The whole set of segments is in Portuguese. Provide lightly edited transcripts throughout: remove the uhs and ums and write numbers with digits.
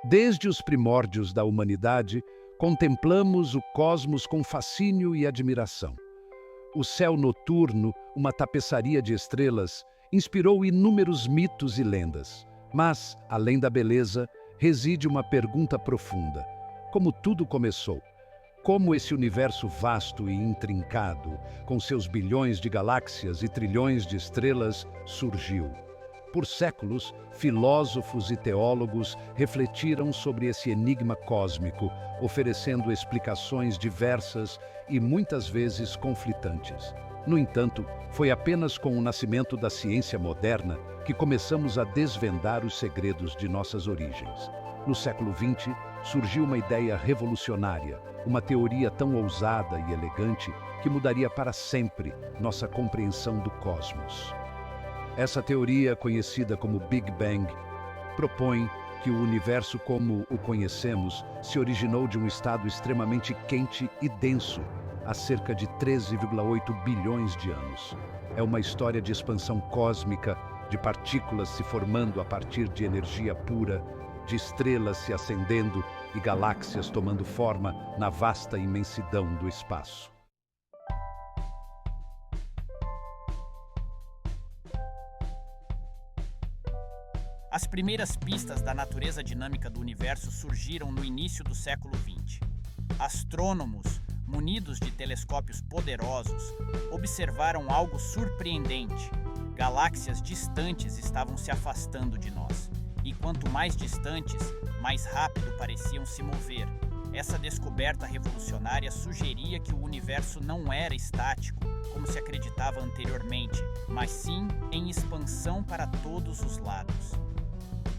Desde os primórdios da humanidade, contemplamos o cosmos com fascínio e admiração. O céu noturno, uma tapeçaria de estrelas, inspirou inúmeros mitos e lendas. Mas, além da beleza, reside uma pergunta profunda: como tudo começou? Como esse universo vasto e intrincado, com seus bilhões de galáxias e trilhões de estrelas, surgiu? Por séculos, filósofos e teólogos refletiram sobre esse enigma cósmico, oferecendo explicações diversas e muitas vezes conflitantes. No entanto, foi apenas com o nascimento da ciência moderna que começamos a desvendar os segredos de nossas origens. No século XX, surgiu uma ideia revolucionária, uma teoria tão ousada e elegante que mudaria para sempre nossa compreensão do cosmos. Essa teoria, conhecida como Big Bang, propõe que o universo como o conhecemos se originou de um estado extremamente quente e denso, há cerca de 13,8 bilhões de anos. É uma história de expansão cósmica, de partículas se formando a partir de energia pura, de estrelas se acendendo e galáxias tomando forma na vasta imensidão do espaço. As primeiras pistas da natureza dinâmica do universo surgiram no início do século XX. Astrônomos, munidos de telescópios poderosos, observaram algo surpreendente. Galáxias distantes estavam se afastando de nós, e quanto mais distantes, mais rápido pareciam se mover. Essa descoberta revolucionária sugeria que o universo não era estático, como se acreditava anteriormente, mas sim em expansão para todos os lados.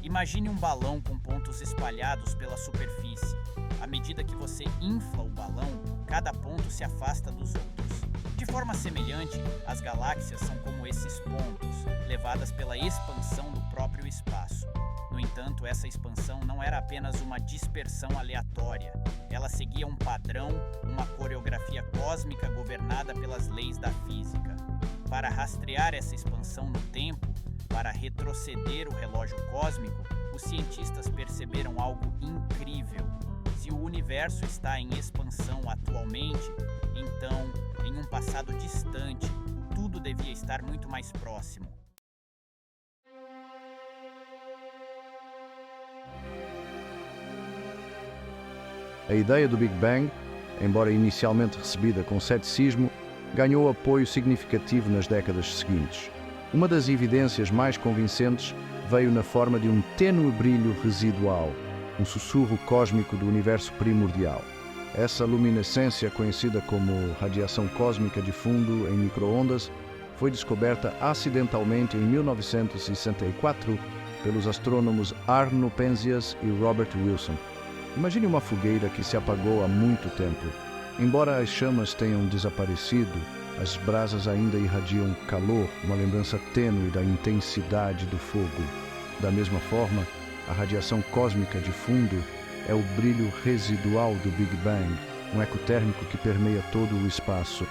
Imagine um balão com pontos espalhados pela superfície. À medida que você infla o balão, cada ponto se afasta dos outros. De forma semelhante, as galáxias são como esses pontos, levadas pela expansão do próprio espaço. No entanto, essa expansão não era apenas uma dispersão aleatória. Ela seguia um padrão, uma coreografia cósmica governada pelas leis da física. Para rastrear essa expansão no tempo, para retroceder o relógio cósmico, os cientistas perceberam algo incrível. Se o universo está em expansão atualmente, então, em um passado distante, tudo devia estar muito mais próximo. A ideia do Big Bang, embora inicialmente recebida com ceticismo, ganhou apoio significativo nas décadas seguintes. Uma das evidências mais convincentes veio na forma de um tênue brilho residual, um sussurro cósmico do universo primordial. Essa luminescência, conhecida como radiação cósmica de fundo em micro-ondas, foi descoberta acidentalmente em 1964 pelos astrônomos Arno Penzias e Robert Wilson. Imagine uma fogueira que se apagou há muito tempo. Embora as chamas tenham desaparecido, as brasas ainda irradiam calor, uma lembrança tênue da intensidade do fogo. Da mesma forma, a radiação cósmica de fundo é o brilho residual do Big Bang, um eco térmico que permeia todo o espaço.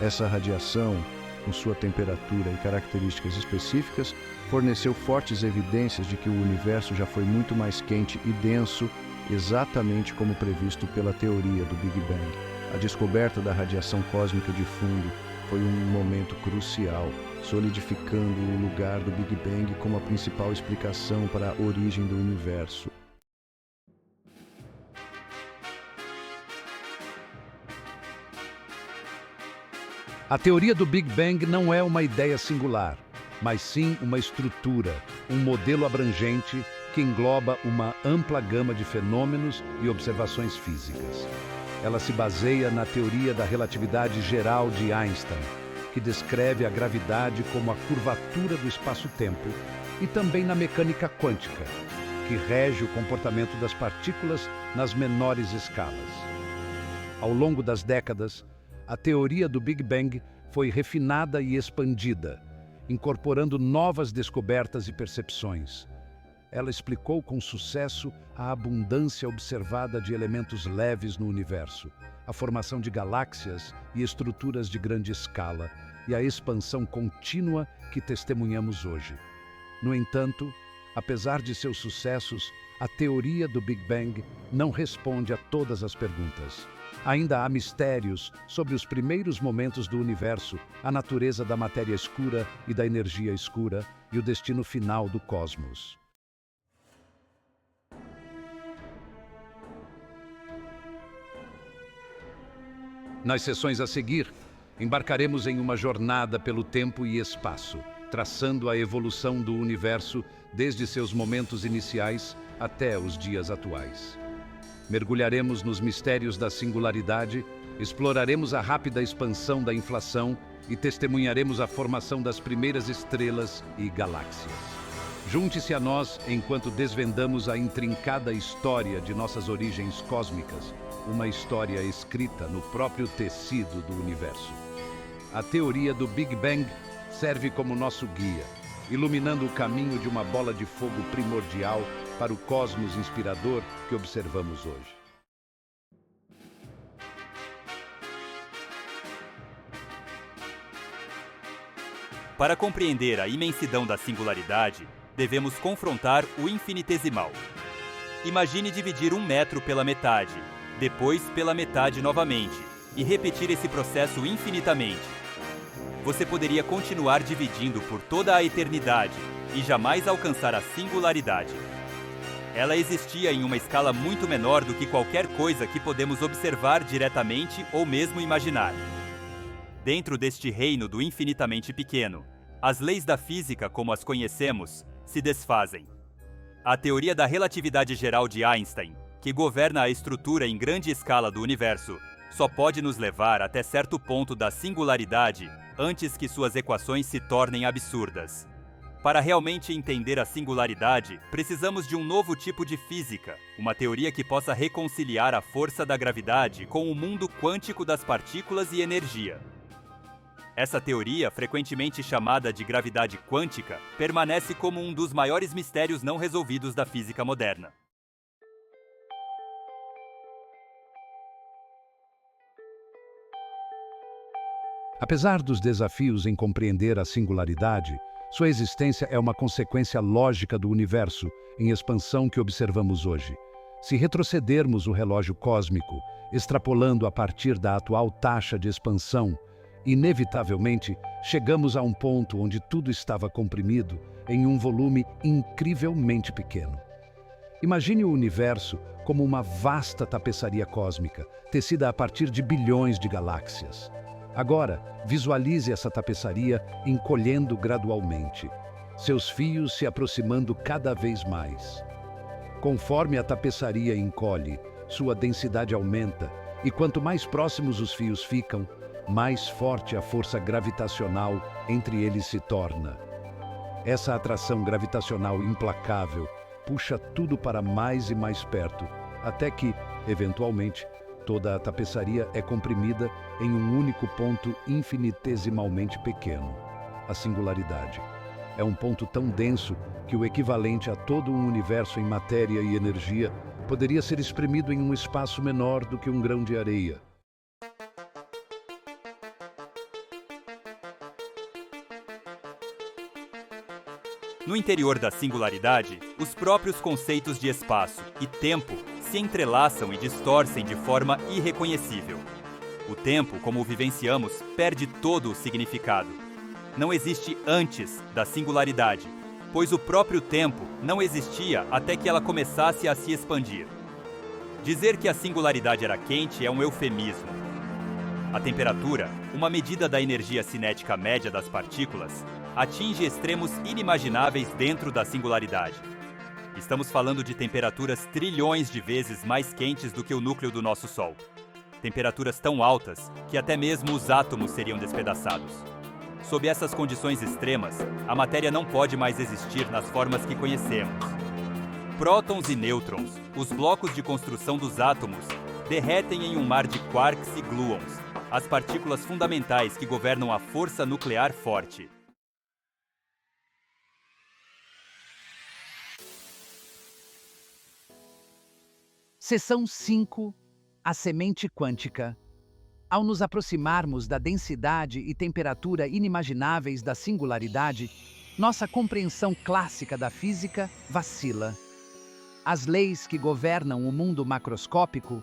Essa radiação, com sua temperatura e características específicas, forneceu fortes evidências de que o universo já foi muito mais quente e denso, exatamente como previsto pela teoria do Big Bang. A descoberta da radiação cósmica de fundo foi um momento crucial, solidificando o lugar do Big Bang como a principal explicação para a origem do universo. A teoria do Big Bang não é uma ideia singular, mas sim uma estrutura, um modelo abrangente que engloba uma ampla gama de fenômenos e observações físicas. Ela se baseia na teoria da relatividade geral de Einstein, que descreve a gravidade como a curvatura do espaço-tempo, e também na mecânica quântica, que rege o comportamento das partículas nas menores escalas. Ao longo das décadas, a teoria do Big Bang foi refinada e expandida, incorporando novas descobertas e percepções. Ela explicou com sucesso a abundância observada de elementos leves no universo, a formação de galáxias e estruturas de grande escala e a expansão contínua que testemunhamos hoje. No entanto, apesar de seus sucessos, a teoria do Big Bang não responde a todas as perguntas. Ainda há mistérios sobre os primeiros momentos do universo, a natureza da matéria escura e da energia escura e o destino final do cosmos. Nas sessões a seguir, embarcaremos em uma jornada pelo tempo e espaço, traçando a evolução do universo desde seus momentos iniciais até os dias atuais. Mergulharemos nos mistérios da singularidade, exploraremos a rápida expansão da inflação e testemunharemos a formação das primeiras estrelas e galáxias. Junte-se a nós enquanto desvendamos a intrincada história de nossas origens cósmicas, uma história escrita no próprio tecido do universo. A teoria do Big Bang serve como nosso guia, iluminando o caminho de uma bola de fogo primordial para o cosmos inspirador que observamos hoje. Para compreender a imensidão da singularidade, devemos confrontar o infinitesimal. Imagine dividir 1 metro pela metade, depois pela metade novamente, e repetir esse processo infinitamente. Você poderia continuar dividindo por toda a eternidade e jamais alcançar a singularidade. Ela existia em uma escala muito menor do que qualquer coisa que podemos observar diretamente ou mesmo imaginar. Dentro deste reino do infinitamente pequeno, as leis da física como as conhecemos se desfazem. A teoria da relatividade geral de Einstein, que governa a estrutura em grande escala do universo, só pode nos levar até certo ponto da singularidade antes que suas equações se tornem absurdas. Para realmente entender a singularidade, precisamos de um novo tipo de física, uma teoria que possa reconciliar a força da gravidade com o mundo quântico das partículas e energia. Essa teoria, frequentemente chamada de gravidade quântica, permanece como um dos maiores mistérios não resolvidos da física moderna. Apesar dos desafios em compreender a singularidade, sua existência é uma consequência lógica do universo em expansão que observamos hoje. Se retrocedermos o relógio cósmico, extrapolando a partir da atual taxa de expansão, inevitavelmente chegamos a um ponto onde tudo estava comprimido em um volume incrivelmente pequeno. Imagine o universo como uma vasta tapeçaria cósmica, tecida a partir de bilhões de galáxias. Agora, visualize essa tapeçaria encolhendo gradualmente, seus fios se aproximando cada vez mais. Conforme a tapeçaria encolhe, sua densidade aumenta, e quanto mais próximos os fios ficam, mais forte a força gravitacional entre eles se torna. Essa atração gravitacional implacável puxa tudo para mais e mais perto, até que, eventualmente, toda a tapeçaria é comprimida em um único ponto infinitesimalmente pequeno, a singularidade. É um ponto tão denso que o equivalente a todo um universo em matéria e energia poderia ser exprimido em um espaço menor do que um grão de areia. No interior da singularidade, os próprios conceitos de espaço e tempo se entrelaçam e distorcem de forma irreconhecível. O tempo, como o vivenciamos, perde todo o significado. Não existe antes da singularidade, pois o próprio tempo não existia até que ela começasse a se expandir. Dizer que a singularidade era quente é um eufemismo. A temperatura, uma medida da energia cinética média das partículas, atinge extremos inimagináveis dentro da singularidade. Estamos falando de temperaturas trilhões de vezes mais quentes do que o núcleo do nosso Sol. Temperaturas tão altas que até mesmo os átomos seriam despedaçados. Sob essas condições extremas, a matéria não pode mais existir nas formas que conhecemos. Prótons e nêutrons, os blocos de construção dos átomos, derretem em um mar de quarks e gluons, as partículas fundamentais que governam a força nuclear forte. Seção 5. A semente quântica. Ao nos aproximarmos da densidade e temperatura inimagináveis da singularidade, nossa compreensão clássica da física vacila. As leis que governam o mundo macroscópico,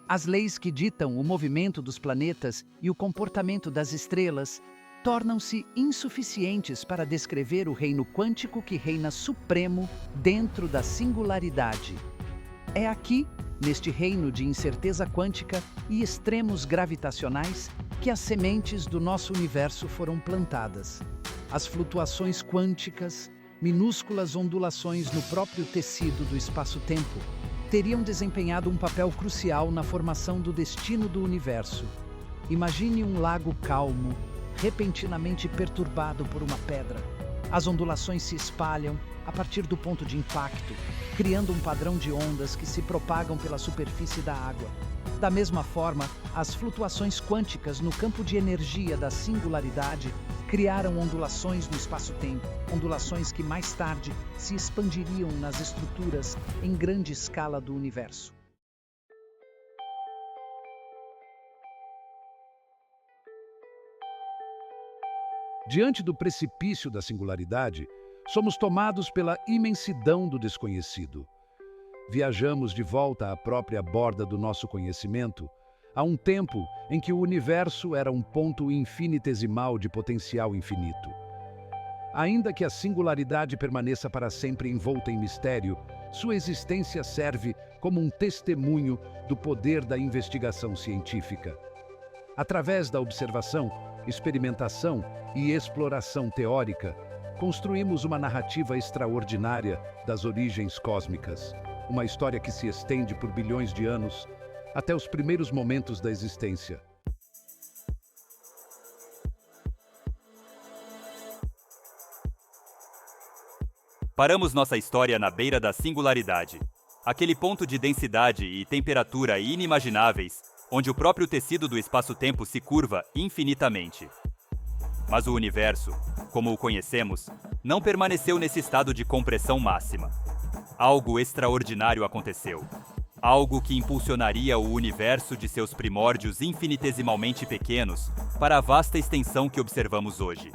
as leis que ditam o movimento dos planetas e o comportamento das estrelas, tornam-se insuficientes para descrever o reino quântico que reina supremo dentro da singularidade. É aqui, neste reino de incerteza quântica e extremos gravitacionais, que as sementes do nosso universo foram plantadas. As flutuações quânticas, minúsculas ondulações no próprio tecido do espaço-tempo, teriam desempenhado um papel crucial na formação do destino do universo. Imagine um lago calmo, repentinamente perturbado por uma pedra. As ondulações se espalham a partir do ponto de impacto, criando um padrão de ondas que se propagam pela superfície da água. Da mesma forma, as flutuações quânticas no campo de energia da singularidade criaram ondulações no espaço-tempo, ondulações que mais tarde se expandiriam nas estruturas em grande escala do universo. Diante do precipício da singularidade, somos tomados pela imensidão do desconhecido. Viajamos de volta à própria borda do nosso conhecimento, a um tempo em que o universo era um ponto infinitesimal de potencial infinito. Ainda que a singularidade permaneça para sempre envolta em mistério, sua existência serve como um testemunho do poder da investigação científica. Através da observação, experimentação e exploração teórica, construímos uma narrativa extraordinária das origens cósmicas, uma história que se estende por bilhões de anos, até os primeiros momentos da existência. Paramos nossa história na beira da singularidade, aquele ponto de densidade e temperatura inimagináveis, onde o próprio tecido do espaço-tempo se curva infinitamente. Mas o universo, como o conhecemos, não permaneceu nesse estado de compressão máxima. Algo extraordinário aconteceu. Algo que impulsionaria o universo de seus primórdios infinitesimalmente pequenos para a vasta extensão que observamos hoje.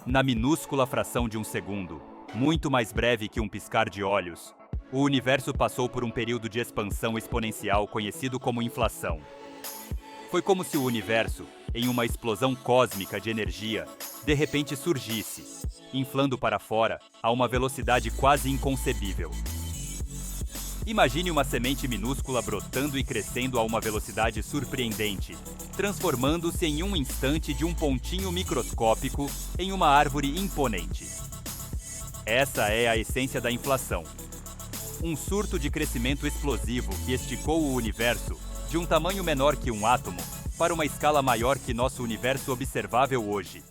Na minúscula fração de um segundo, muito mais breve que um piscar de olhos, o universo passou por um período de expansão exponencial conhecido como inflação. Foi como se o universo, em uma explosão cósmica de energia, de repente surgisse, inflando para fora a uma velocidade quase inconcebível. Imagine uma semente minúscula brotando e crescendo a uma velocidade surpreendente, transformando-se em um instante de um pontinho microscópico em uma árvore imponente. Essa é a essência da inflação. Um surto de crescimento explosivo que esticou o universo de um tamanho menor que um átomo para uma escala maior que nosso universo observável hoje.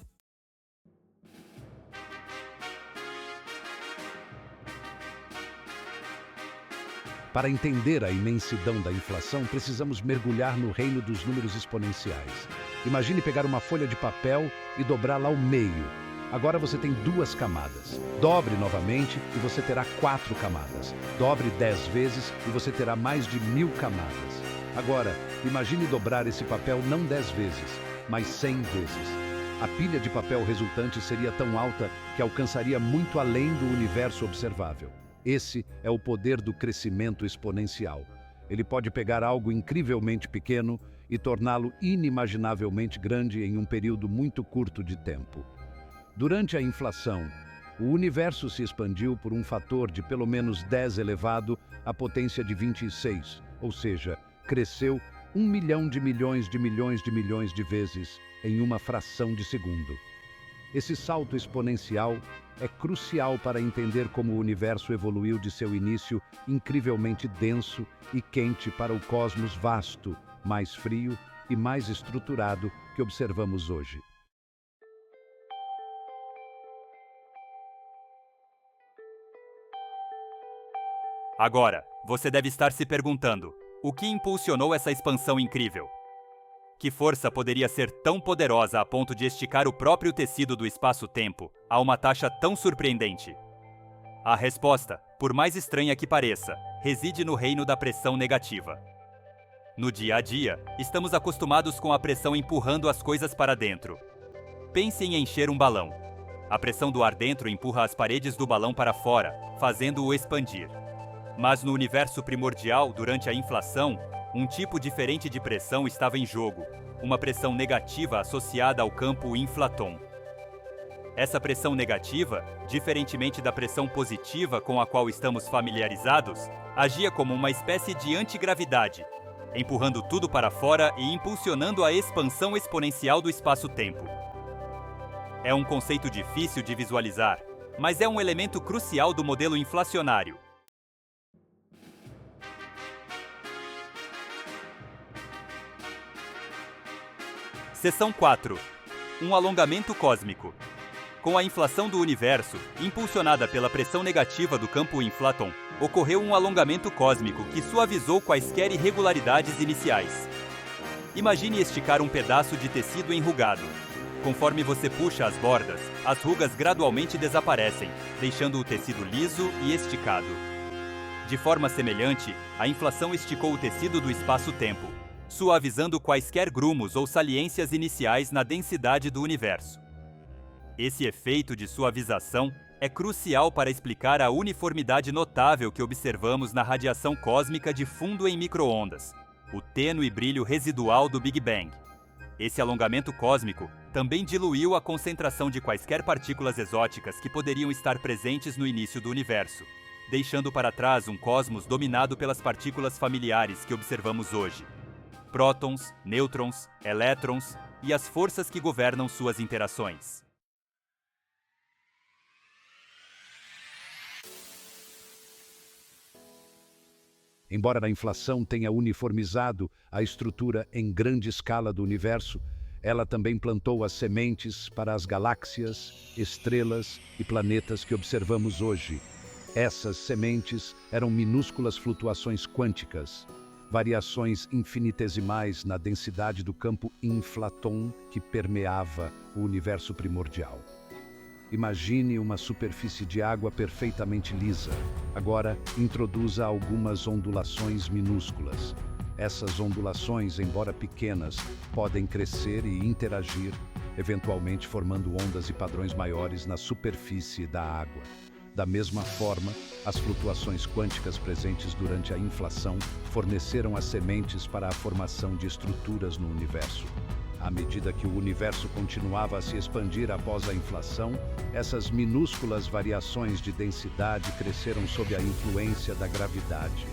Para entender a imensidão da inflação, precisamos mergulhar no reino dos números exponenciais. Imagine pegar uma folha de papel e dobrá-la ao meio. Agora você tem 2 camadas. Dobre novamente e você terá 4 camadas. Dobre 10 vezes e você terá mais de 1000 camadas. Agora, imagine dobrar esse papel não 10 vezes, mas 100 vezes. A pilha de papel resultante seria tão alta que alcançaria muito além do universo observável. Esse é o poder do crescimento exponencial. Ele pode pegar algo incrivelmente pequeno e torná-lo inimaginavelmente grande em um período muito curto de tempo. Durante a inflação, o universo se expandiu por um fator de pelo menos 10 elevado à potência de 26, ou seja, cresceu 1 milhão de milhões de milhões de milhões de vezes em uma fração de segundo. Esse salto exponencial é crucial para entender como o universo evoluiu de seu início incrivelmente denso e quente para o cosmos vasto, mais frio e mais estruturado que observamos hoje. Agora, você deve estar se perguntando, o que impulsionou essa expansão incrível? Que força poderia ser tão poderosa a ponto de esticar o próprio tecido do espaço-tempo a uma taxa tão surpreendente? A resposta, por mais estranha que pareça, reside no reino da pressão negativa. No dia a dia, estamos acostumados com a pressão empurrando as coisas para dentro. Pense em encher um balão. A pressão do ar dentro empurra as paredes do balão para fora, fazendo-o expandir. Mas no universo primordial, durante a inflação, um tipo diferente de pressão estava em jogo, uma pressão negativa associada ao campo inflaton. Essa pressão negativa, diferentemente da pressão positiva com a qual estamos familiarizados, agia como uma espécie de antigravidade, empurrando tudo para fora e impulsionando a expansão exponencial do espaço-tempo. É um conceito difícil de visualizar, mas é um elemento crucial do modelo inflacionário. Seção 4. Um alongamento cósmico. Com a inflação do universo, impulsionada pela pressão negativa do campo inflaton, ocorreu um alongamento cósmico que suavizou quaisquer irregularidades iniciais. Imagine esticar um pedaço de tecido enrugado. Conforme você puxa as bordas, as rugas gradualmente desaparecem, deixando o tecido liso e esticado. De forma semelhante, a inflação esticou o tecido do espaço-tempo, suavizando quaisquer grumos ou saliências iniciais na densidade do universo. Esse efeito de suavização é crucial para explicar a uniformidade notável que observamos na radiação cósmica de fundo em micro-ondas, o tênue brilho residual do Big Bang. Esse alongamento cósmico também diluiu a concentração de quaisquer partículas exóticas que poderiam estar presentes no início do universo, deixando para trás um cosmos dominado pelas partículas familiares que observamos hoje: prótons, nêutrons, elétrons e as forças que governam suas interações. Embora a inflação tenha uniformizado a estrutura em grande escala do universo, ela também plantou as sementes para as galáxias, estrelas e planetas que observamos hoje. Essas sementes eram minúsculas flutuações quânticas, variações infinitesimais na densidade do campo inflaton que permeava o universo primordial. Imagine uma superfície de água perfeitamente lisa. Agora, introduza algumas ondulações minúsculas. Essas ondulações, embora pequenas, podem crescer e interagir, eventualmente formando ondas e padrões maiores na superfície da água. Da mesma forma, as flutuações quânticas presentes durante a inflação forneceram as sementes para a formação de estruturas no universo. À medida que o universo continuava a se expandir após a inflação, essas minúsculas variações de densidade cresceram sob a influência da gravidade.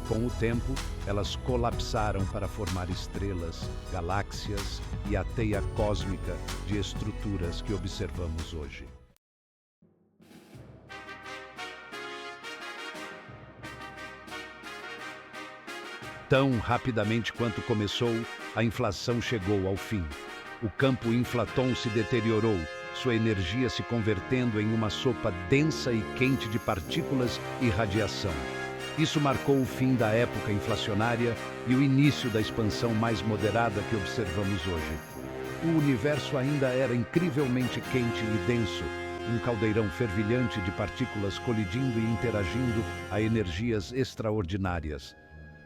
Com o tempo, elas colapsaram para formar estrelas, galáxias e a teia cósmica de estruturas que observamos hoje. Tão rapidamente quanto começou, a inflação chegou ao fim. O campo inflaton se deteriorou, sua energia se convertendo em uma sopa densa e quente de partículas e radiação. Isso marcou o fim da época inflacionária e o início da expansão mais moderada que observamos hoje. O universo ainda era incrivelmente quente e denso, um caldeirão fervilhante de partículas colidindo e interagindo a energias extraordinárias.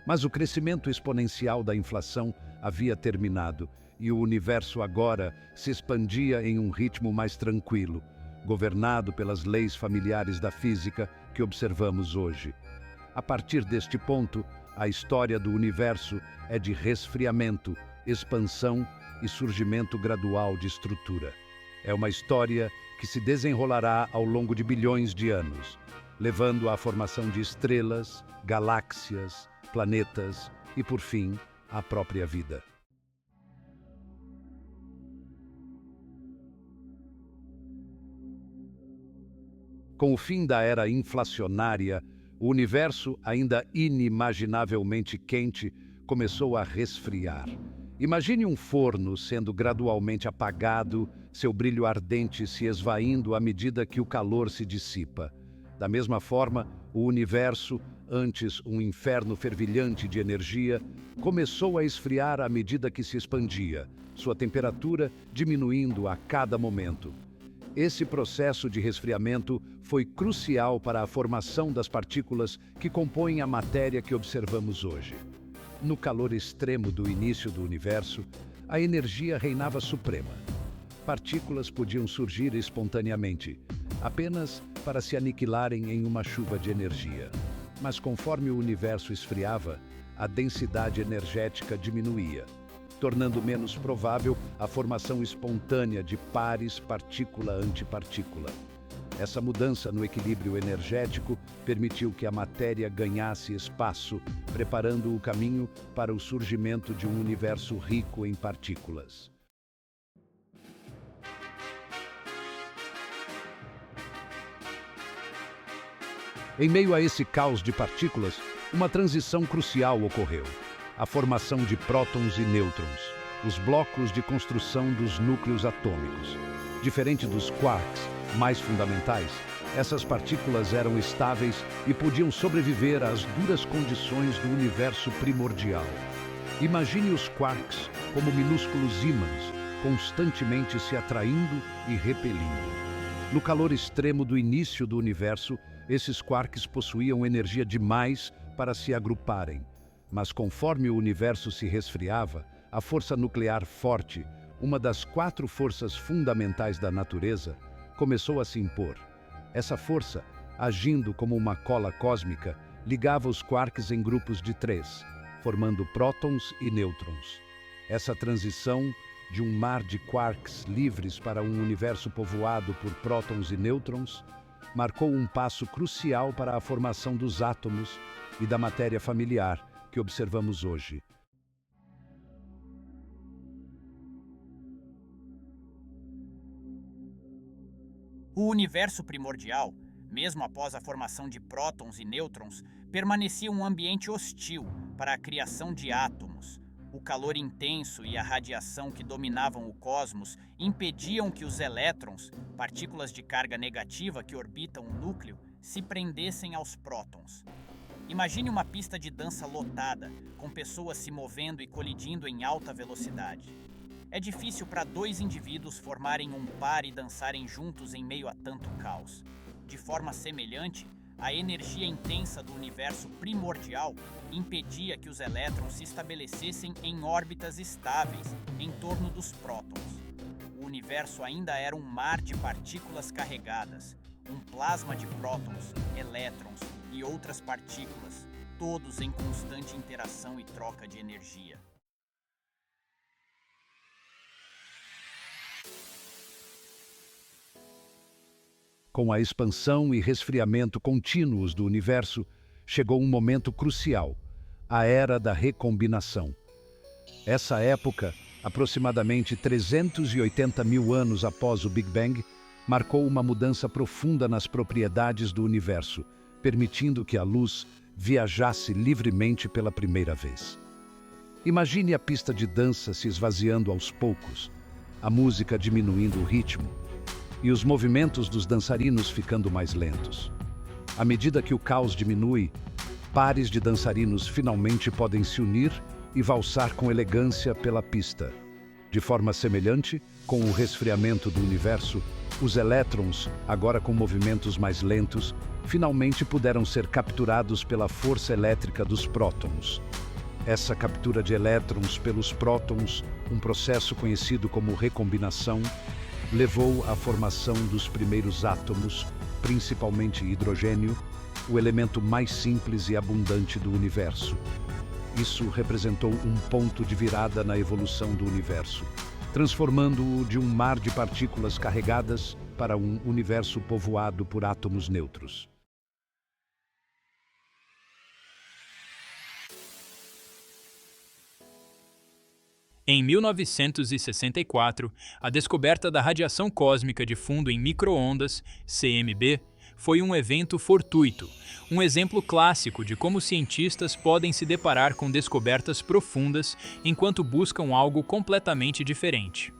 Mas o crescimento exponencial da inflação havia terminado e o universo agora se expandia em um ritmo mais tranquilo, governado pelas leis familiares da física que observamos hoje. A partir deste ponto, a história do universo é de resfriamento, expansão e surgimento gradual de estrutura. É uma história que se desenrolará ao longo de bilhões de anos, levando à formação de estrelas, galáxias, planetas e, por fim, a própria vida. Com o fim da era inflacionária, o universo, ainda inimaginavelmente quente, começou a resfriar. Imagine um forno sendo gradualmente apagado, seu brilho ardente se esvaindo à medida que o calor se dissipa. Da mesma forma, o universo, antes um inferno fervilhante de energia, começou a esfriar à medida que se expandia, sua temperatura diminuindo a cada momento. Esse processo de resfriamento foi crucial para a formação das partículas que compõem a matéria que observamos hoje. No calor extremo do início do universo, a energia reinava suprema. Partículas podiam surgir espontaneamente, apenas para se aniquilarem em uma chuva de energia. Mas conforme o universo esfriava, a densidade energética diminuía, tornando menos provável a formação espontânea de pares partícula-antipartícula. Essa mudança no equilíbrio energético permitiu que a matéria ganhasse espaço, preparando o caminho para o surgimento de um universo rico em partículas. Em meio a esse caos de partículas, uma transição crucial ocorreu: a formação de prótons e nêutrons, os blocos de construção dos núcleos atômicos. Diferente dos quarks, mais fundamentais, essas partículas eram estáveis e podiam sobreviver às duras condições do universo primordial. Imagine os quarks como minúsculos ímãs, constantemente se atraindo e repelindo. No calor extremo do início do universo, esses quarks possuíam energia demais para se agruparem. Mas conforme o universo se resfriava, a força nuclear forte, uma das 4 forças fundamentais da natureza, começou a se impor. Essa força, agindo como uma cola cósmica, ligava os quarks em grupos de 3, formando prótons e nêutrons. Essa transição de um mar de quarks livres para um universo povoado por prótons e nêutrons marcou um passo crucial para a formação dos átomos e da matéria familiar que observamos hoje. O universo primordial, mesmo após a formação de prótons e nêutrons, permanecia um ambiente hostil para a criação de átomos. O calor intenso e a radiação que dominavam o cosmos impediam que os elétrons, partículas de carga negativa que orbitam o núcleo, se prendessem aos prótons. Imagine uma pista de dança lotada, com pessoas se movendo e colidindo em alta velocidade. É difícil para 2 indivíduos formarem um par e dançarem juntos em meio a tanto caos. De forma semelhante, a energia intensa do universo primordial impedia que os elétrons se estabelecessem em órbitas estáveis em torno dos prótons. O universo ainda era um mar de partículas carregadas, um plasma de prótons, elétrons e outras partículas, todos em constante interação e troca de energia. Com a expansão e resfriamento contínuos do universo, chegou um momento crucial, a Era da Recombinação. Essa época, aproximadamente 380 mil anos após o Big Bang, marcou uma mudança profunda nas propriedades do universo, permitindo que a luz viajasse livremente pela primeira vez. Imagine a pista de dança se esvaziando aos poucos, a música diminuindo o ritmo, e os movimentos dos dançarinos ficando mais lentos. À medida que o caos diminui, pares de dançarinos finalmente podem se unir e valsar com elegância pela pista. De forma semelhante, com o resfriamento do universo, os elétrons, agora com movimentos mais lentos, finalmente puderam ser capturados pela força elétrica dos prótons. Essa captura de elétrons pelos prótons, um processo conhecido como recombinação, levou à formação dos primeiros átomos, principalmente hidrogênio, o elemento mais simples e abundante do universo. Isso representou um ponto de virada na evolução do universo, transformando-o de um mar de partículas carregadas para um universo povoado por átomos neutros. Em 1964, a descoberta da radiação cósmica de fundo em micro-ondas, CMB, foi um evento fortuito, um exemplo clássico de como cientistas podem se deparar com descobertas profundas enquanto buscam algo completamente diferente.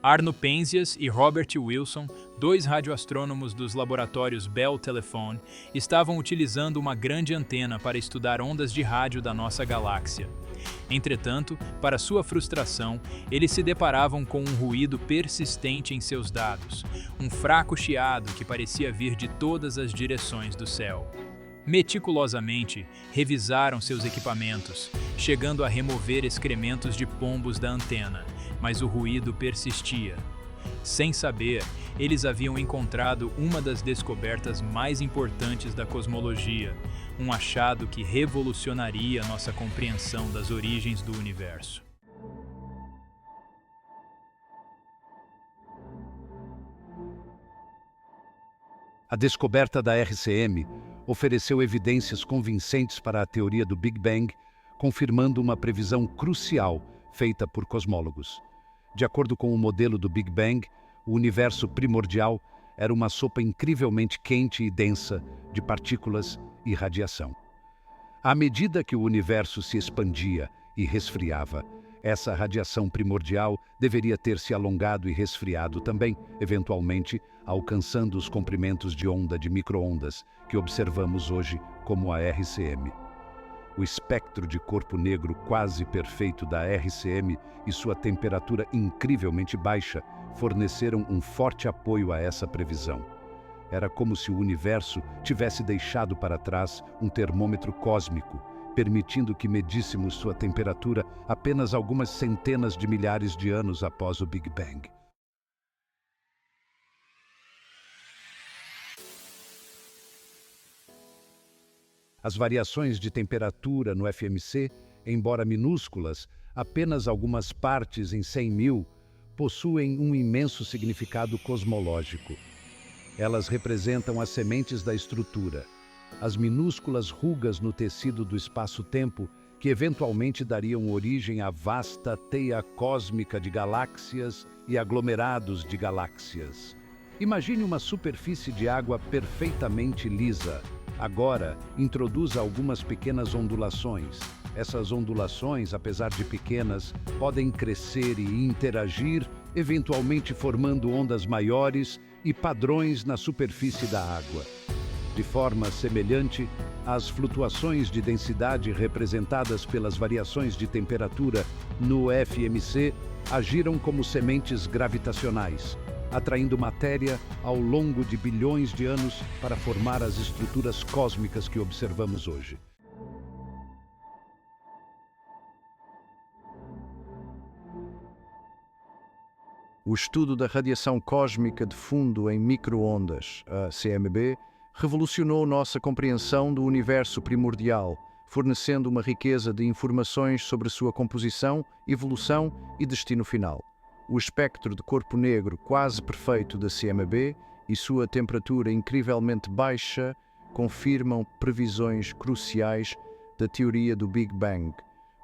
Arno Penzias e Robert Wilson, 2 radioastrônomos dos laboratórios Bell Telephone, estavam utilizando uma grande antena para estudar ondas de rádio da nossa galáxia. Entretanto, para sua frustração, eles se deparavam com um ruído persistente em seus dados, um fraco chiado que parecia vir de todas as direções do céu. Meticulosamente, revisaram seus equipamentos, chegando a remover excrementos de pombos da antena, mas o ruído persistia. Sem saber, eles haviam encontrado uma das descobertas mais importantes da cosmologia, um achado que revolucionaria nossa compreensão das origens do universo. A descoberta da RCM ofereceu evidências convincentes para a teoria do Big Bang, confirmando uma previsão crucial feita por cosmólogos. De acordo com o modelo do Big Bang, o universo primordial era uma sopa incrivelmente quente e densa de partículas e radiação. À medida que o universo se expandia e resfriava, essa radiação primordial deveria ter se alongado e resfriado também, eventualmente alcançando os comprimentos de onda de micro-ondas que observamos hoje como a RCM. O espectro de corpo negro quase perfeito da RCM e sua temperatura incrivelmente baixa forneceram um forte apoio a essa previsão. Era como se o universo tivesse deixado para trás um termômetro cósmico, permitindo que medíssemos sua temperatura apenas algumas centenas de milhares de anos após o Big Bang. As variações de temperatura no FMC, embora minúsculas, apenas algumas partes em 100.000, possuem um imenso significado cosmológico. Elas representam as sementes da estrutura, as minúsculas rugas no tecido do espaço-tempo que eventualmente dariam origem à vasta teia cósmica de galáxias e aglomerados de galáxias. Imagine uma superfície de água perfeitamente lisa. Agora, introduza algumas pequenas ondulações. Essas ondulações, apesar de pequenas, podem crescer e interagir, eventualmente formando ondas maiores e padrões na superfície da água. De forma semelhante, as flutuações de densidade representadas pelas variações de temperatura no FMC agiram como sementes gravitacionais, atraindo matéria ao longo de bilhões de anos para formar as estruturas cósmicas que observamos hoje. O estudo da radiação cósmica de fundo em micro-ondas, a CMB, revolucionou nossa compreensão do universo primordial, fornecendo uma riqueza de informações sobre sua composição, evolução e destino final. O espectro de corpo negro quase perfeito da CMB e sua temperatura incrivelmente baixa confirmam previsões cruciais da teoria do Big Bang,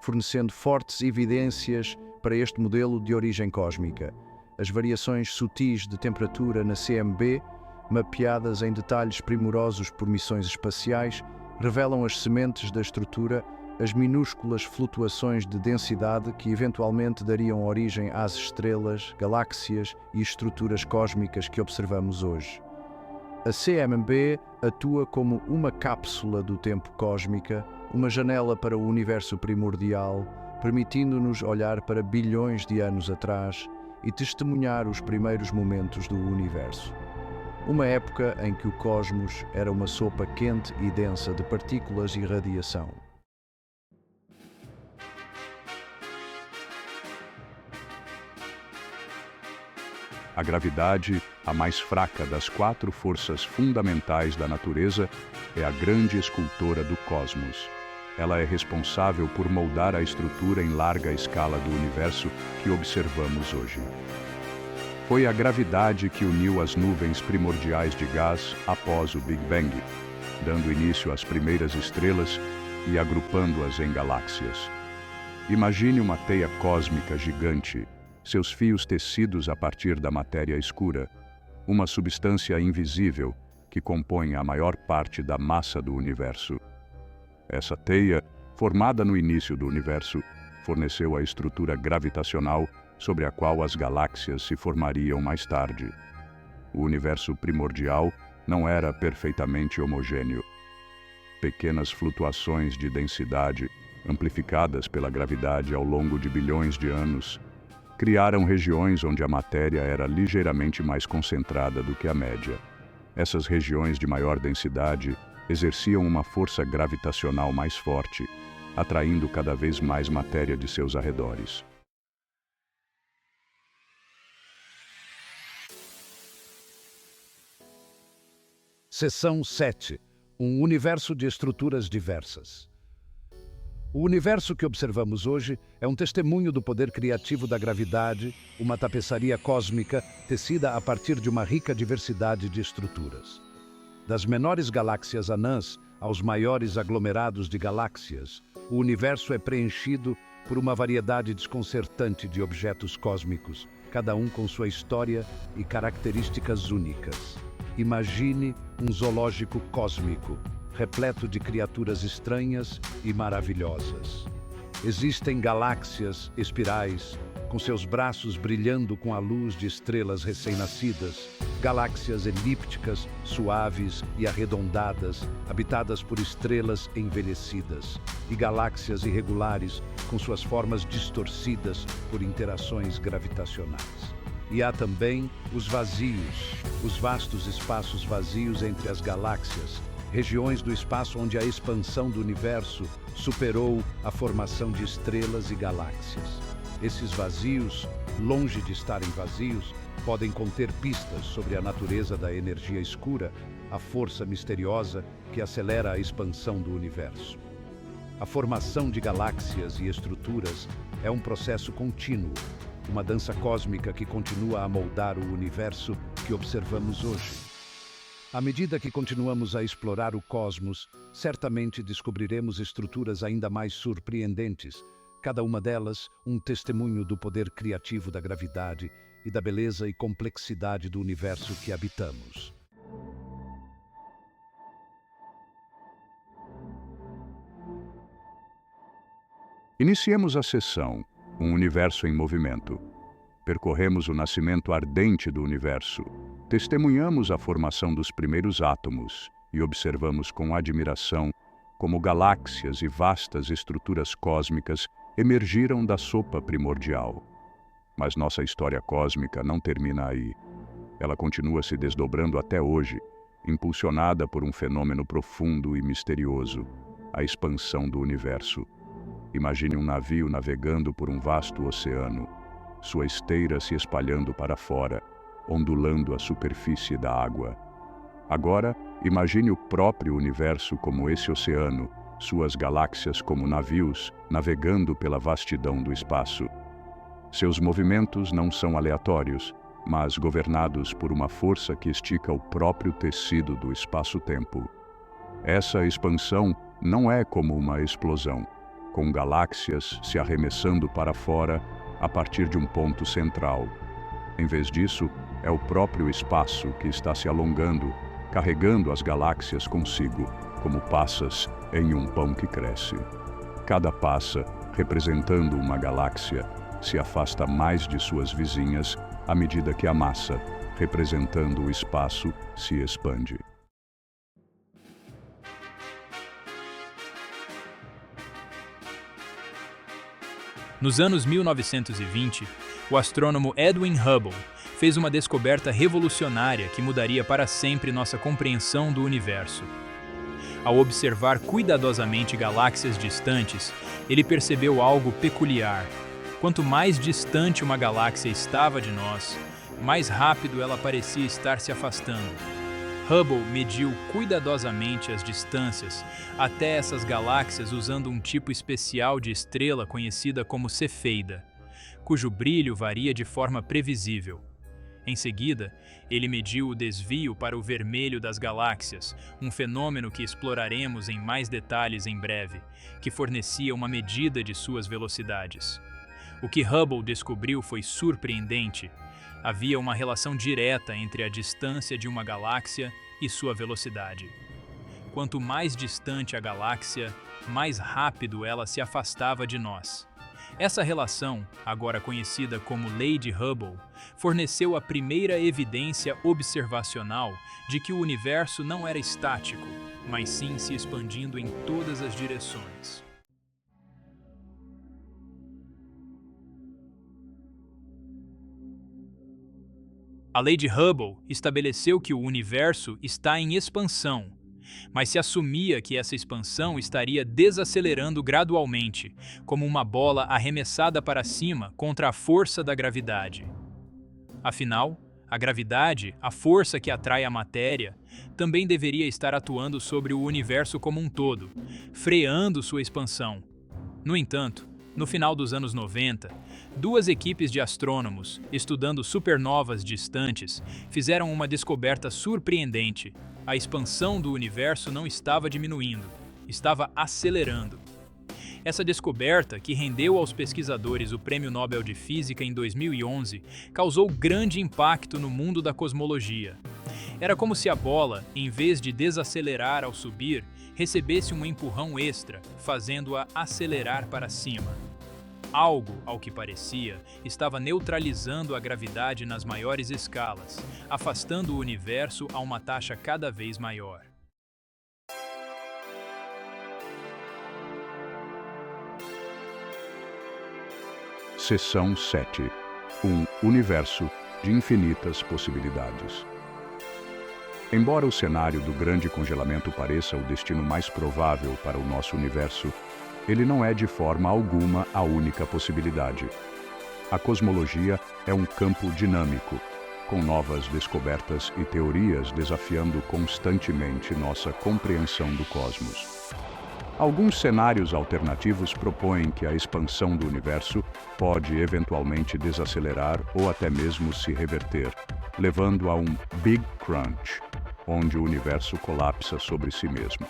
fornecendo fortes evidências para este modelo de origem cósmica. As variações sutis de temperatura na CMB, mapeadas em detalhes primorosos por missões espaciais, revelam as sementes da estrutura, as minúsculas flutuações de densidade que eventualmente dariam origem às estrelas, galáxias e estruturas cósmicas que observamos hoje. A CMB atua como uma cápsula do tempo cósmica, uma janela para o universo primordial, permitindo-nos olhar para bilhões de anos atrás e testemunhar os primeiros momentos do universo. Uma época em que o cosmos era uma sopa quente e densa de partículas e radiação. A gravidade, a mais fraca das 4 forças fundamentais da natureza, é a grande escultora do cosmos. Ela é responsável por moldar a estrutura em larga escala do universo que observamos hoje. Foi a gravidade que uniu as nuvens primordiais de gás após o Big Bang, dando início às primeiras estrelas e agrupando-as em galáxias. Imagine uma teia cósmica gigante, seus fios tecidos a partir da matéria escura, uma substância invisível que compõe a maior parte da massa do universo. Essa teia, formada no início do universo, forneceu a estrutura gravitacional sobre a qual as galáxias se formariam mais tarde. O universo primordial não era perfeitamente homogêneo. Pequenas flutuações de densidade, amplificadas pela gravidade ao longo de bilhões de anos, criaram regiões onde a matéria era ligeiramente mais concentrada do que a média. Essas regiões de maior densidade exerciam uma força gravitacional mais forte, atraindo cada vez mais matéria de seus arredores. Seção 7. um universo de estruturas diversas. O universo que observamos hoje é um testemunho do poder criativo da gravidade, uma tapeçaria cósmica tecida a partir de uma rica diversidade de estruturas. Das menores galáxias anãs aos maiores aglomerados de galáxias, o universo é preenchido por uma variedade desconcertante de objetos cósmicos, cada um com sua história e características únicas. Imagine um zoológico cósmico, repleto de criaturas estranhas e maravilhosas. Existem galáxias espirais, com seus braços brilhando com a luz de estrelas recém-nascidas, galáxias elípticas, suaves e arredondadas, habitadas por estrelas envelhecidas, e galáxias irregulares, com suas formas distorcidas por interações gravitacionais. E há também os vazios, os vastos espaços vazios entre as galáxias, regiões do espaço onde a expansão do universo superou a formação de estrelas e galáxias. Esses vazios, longe de estarem vazios, podem conter pistas sobre a natureza da energia escura, a força misteriosa que acelera a expansão do universo. A formação de galáxias e estruturas é um processo contínuo, uma dança cósmica que continua a moldar o universo que observamos hoje. À medida que continuamos a explorar o cosmos, certamente descobriremos estruturas ainda mais surpreendentes, cada uma delas um testemunho do poder criativo da gravidade e da beleza e complexidade do universo que habitamos. Iniciemos a sessão, um universo em movimento. Percorremos o nascimento ardente do universo, testemunhamos a formação dos primeiros átomos e observamos com admiração como galáxias e vastas estruturas cósmicas emergiram da sopa primordial. Mas nossa história cósmica não termina aí. Ela continua se desdobrando até hoje, impulsionada por um fenômeno profundo e misterioso, a expansão do universo. Imagine um navio navegando por um vasto oceano, sua esteira se espalhando para fora, ondulando a superfície da água. Agora, imagine o próprio universo como esse oceano, suas galáxias como navios, navegando pela vastidão do espaço. Seus movimentos não são aleatórios, mas governados por uma força que estica o próprio tecido do espaço-tempo. Essa expansão não é como uma explosão, com galáxias se arremessando para fora a partir de um ponto central. Em vez disso, é o próprio espaço que está se alongando, carregando as galáxias consigo, como passas em um pão que cresce. Cada passa, representando uma galáxia, se afasta mais de suas vizinhas à medida que a massa, representando o espaço, se expande. Nos anos 1920, o astrônomo Edwin Hubble fez uma descoberta revolucionária que mudaria para sempre nossa compreensão do universo. Ao observar cuidadosamente galáxias distantes, ele percebeu algo peculiar. Quanto mais distante uma galáxia estava de nós, mais rápido ela parecia estar se afastando. Hubble mediu cuidadosamente as distâncias até essas galáxias usando um tipo especial de estrela conhecida como cefeida, cujo brilho varia de forma previsível. Em seguida, ele mediu o desvio para o vermelho das galáxias, um fenômeno que exploraremos em mais detalhes em breve, que fornecia uma medida de suas velocidades. O que Hubble descobriu foi surpreendente. Havia uma relação direta entre a distância de uma galáxia e sua velocidade. Quanto mais distante a galáxia, mais rápido ela se afastava de nós. Essa relação, agora conhecida como Lei de Hubble, forneceu a primeira evidência observacional de que o universo não era estático, mas sim se expandindo em todas as direções. A lei de Hubble estabeleceu que o universo está em expansão, mas se assumia que essa expansão estaria desacelerando gradualmente, como uma bola arremessada para cima contra a força da gravidade. Afinal, a gravidade, a força que atrai a matéria, também deveria estar atuando sobre o universo como um todo, freando sua expansão. No entanto, no final dos anos 90, duas equipes de astrônomos, estudando supernovas distantes, fizeram uma descoberta surpreendente. A expansão do universo não estava diminuindo, estava acelerando. Essa descoberta, que rendeu aos pesquisadores o Prêmio Nobel de Física em 2011, causou grande impacto no mundo da cosmologia. Era como se a bola, em vez de desacelerar ao subir, recebesse um empurrão extra, fazendo-a acelerar para cima. Algo, ao que parecia, estava neutralizando a gravidade nas maiores escalas, afastando o universo a uma taxa cada vez maior. Seção 7. Um universo de infinitas possibilidades. Embora o cenário do grande congelamento pareça o destino mais provável para o nosso universo, ele não é de forma alguma a única possibilidade. A cosmologia é um campo dinâmico, com novas descobertas e teorias desafiando constantemente nossa compreensão do cosmos. Alguns cenários alternativos propõem que a expansão do universo pode eventualmente desacelerar ou até mesmo se reverter, levando a um Big Crunch, onde o universo colapsa sobre si mesmo.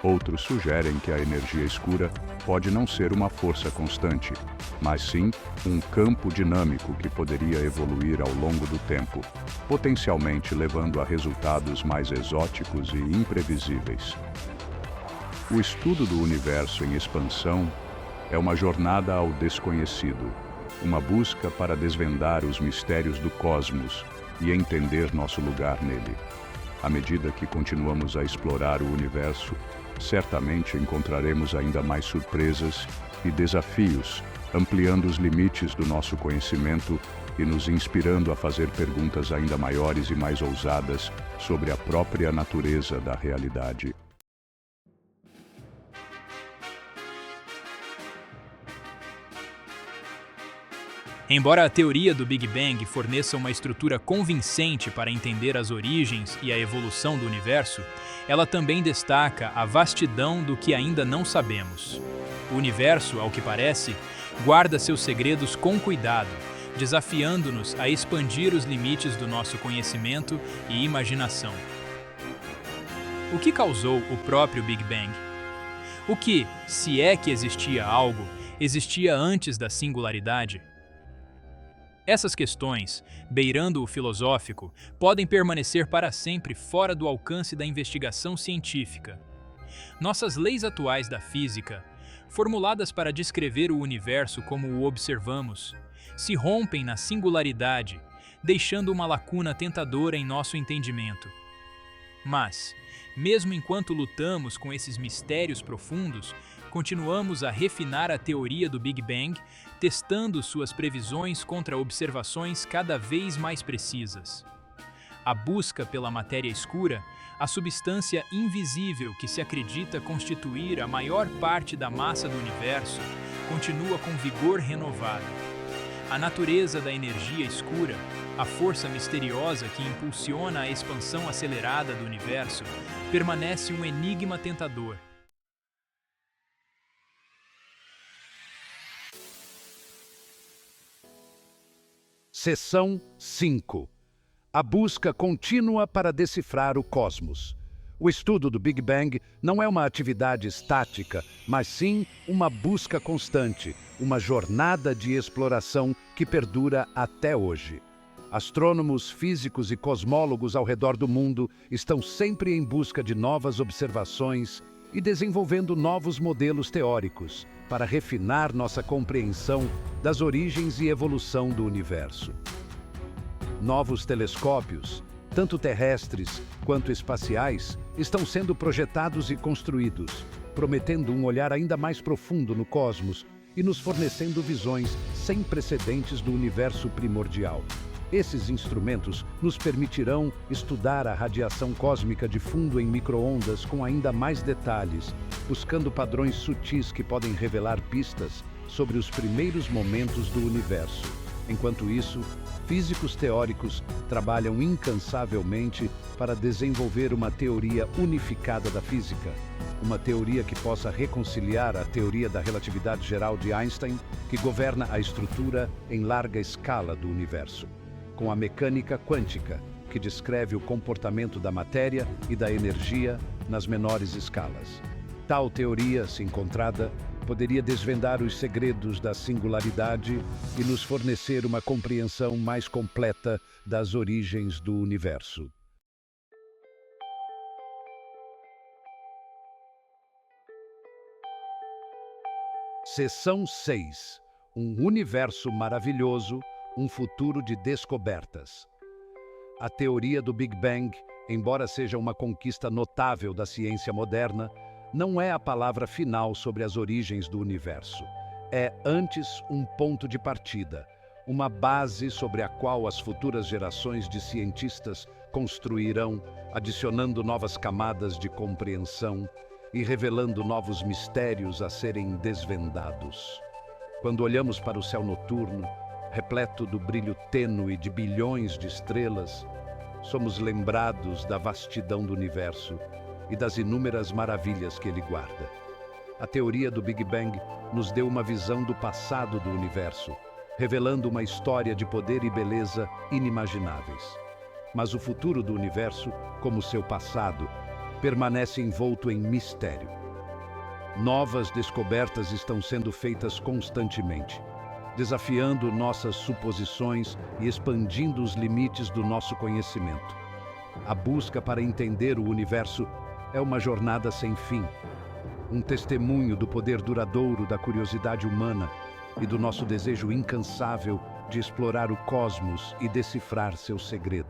Outros sugerem que a energia escura pode não ser uma força constante, mas sim um campo dinâmico que poderia evoluir ao longo do tempo, potencialmente levando a resultados mais exóticos e imprevisíveis. O estudo do universo em expansão é uma jornada ao desconhecido, uma busca para desvendar os mistérios do cosmos e entender nosso lugar nele. À medida que continuamos a explorar o universo, certamente encontraremos ainda mais surpresas e desafios, ampliando os limites do nosso conhecimento e nos inspirando a fazer perguntas ainda maiores e mais ousadas sobre a própria natureza da realidade. Embora a teoria do Big Bang forneça uma estrutura convincente para entender as origens e a evolução do universo, ela também destaca a vastidão do que ainda não sabemos. O universo, ao que parece, guarda seus segredos com cuidado, desafiando-nos a expandir os limites do nosso conhecimento e imaginação. O que causou o próprio Big Bang? O que, se é que existia algo, existia antes da singularidade? Essas questões, beirando o filosófico, podem permanecer para sempre fora do alcance da investigação científica. Nossas leis atuais da física, formuladas para descrever o universo como o observamos, se rompem na singularidade, deixando uma lacuna tentadora em nosso entendimento. Mas, mesmo enquanto lutamos com esses mistérios profundos, continuamos a refinar a teoria do Big Bang, testando suas previsões contra observações cada vez mais precisas. A busca pela matéria escura, a substância invisível que se acredita constituir a maior parte da massa do universo, continua com vigor renovado. A natureza da energia escura, a força misteriosa que impulsiona a expansão acelerada do universo, permanece um enigma tentador. Seção 5. A busca contínua para decifrar o cosmos. O estudo do Big Bang não é uma atividade estática, mas sim uma busca constante, uma jornada de exploração que perdura até hoje. Astrônomos, físicos e cosmólogos ao redor do mundo estão sempre em busca de novas observações e desenvolvendo novos modelos teóricos para refinar nossa compreensão das origens e evolução do universo. Novos telescópios, tanto terrestres quanto espaciais, estão sendo projetados e construídos, prometendo um olhar ainda mais profundo no cosmos e nos fornecendo visões sem precedentes do universo primordial. Esses instrumentos nos permitirão estudar a radiação cósmica de fundo em micro-ondas com ainda mais detalhes, buscando padrões sutis que podem revelar pistas sobre os primeiros momentos do universo. Enquanto isso, físicos teóricos trabalham incansavelmente para desenvolver uma teoria unificada da física, uma teoria que possa reconciliar a teoria da relatividade geral de Einstein, que governa a estrutura em larga escala do universo, com a mecânica quântica, que descreve o comportamento da matéria e da energia nas menores escalas. Tal teoria, se encontrada, poderia desvendar os segredos da singularidade e nos fornecer uma compreensão mais completa das origens do universo. Seção 6. Um universo maravilhoso, um futuro de descobertas. A teoria do Big Bang, embora seja uma conquista notável da ciência moderna, não é a palavra final sobre as origens do universo. É, antes, um ponto de partida, uma base sobre a qual as futuras gerações de cientistas construirão, adicionando novas camadas de compreensão e revelando novos mistérios a serem desvendados. Quando olhamos para o céu noturno, repleto do brilho tênue de bilhões de estrelas, somos lembrados da vastidão do universo e das inúmeras maravilhas que ele guarda. A teoria do Big Bang nos deu uma visão do passado do universo, revelando uma história de poder e beleza inimagináveis. Mas o futuro do universo, como seu passado, permanece envolto em mistério. Novas descobertas estão sendo feitas constantemente, desafiando nossas suposições e expandindo os limites do nosso conhecimento. A busca para entender o universo é uma jornada sem fim, um testemunho do poder duradouro da curiosidade humana e do nosso desejo incansável de explorar o cosmos e decifrar seus segredos.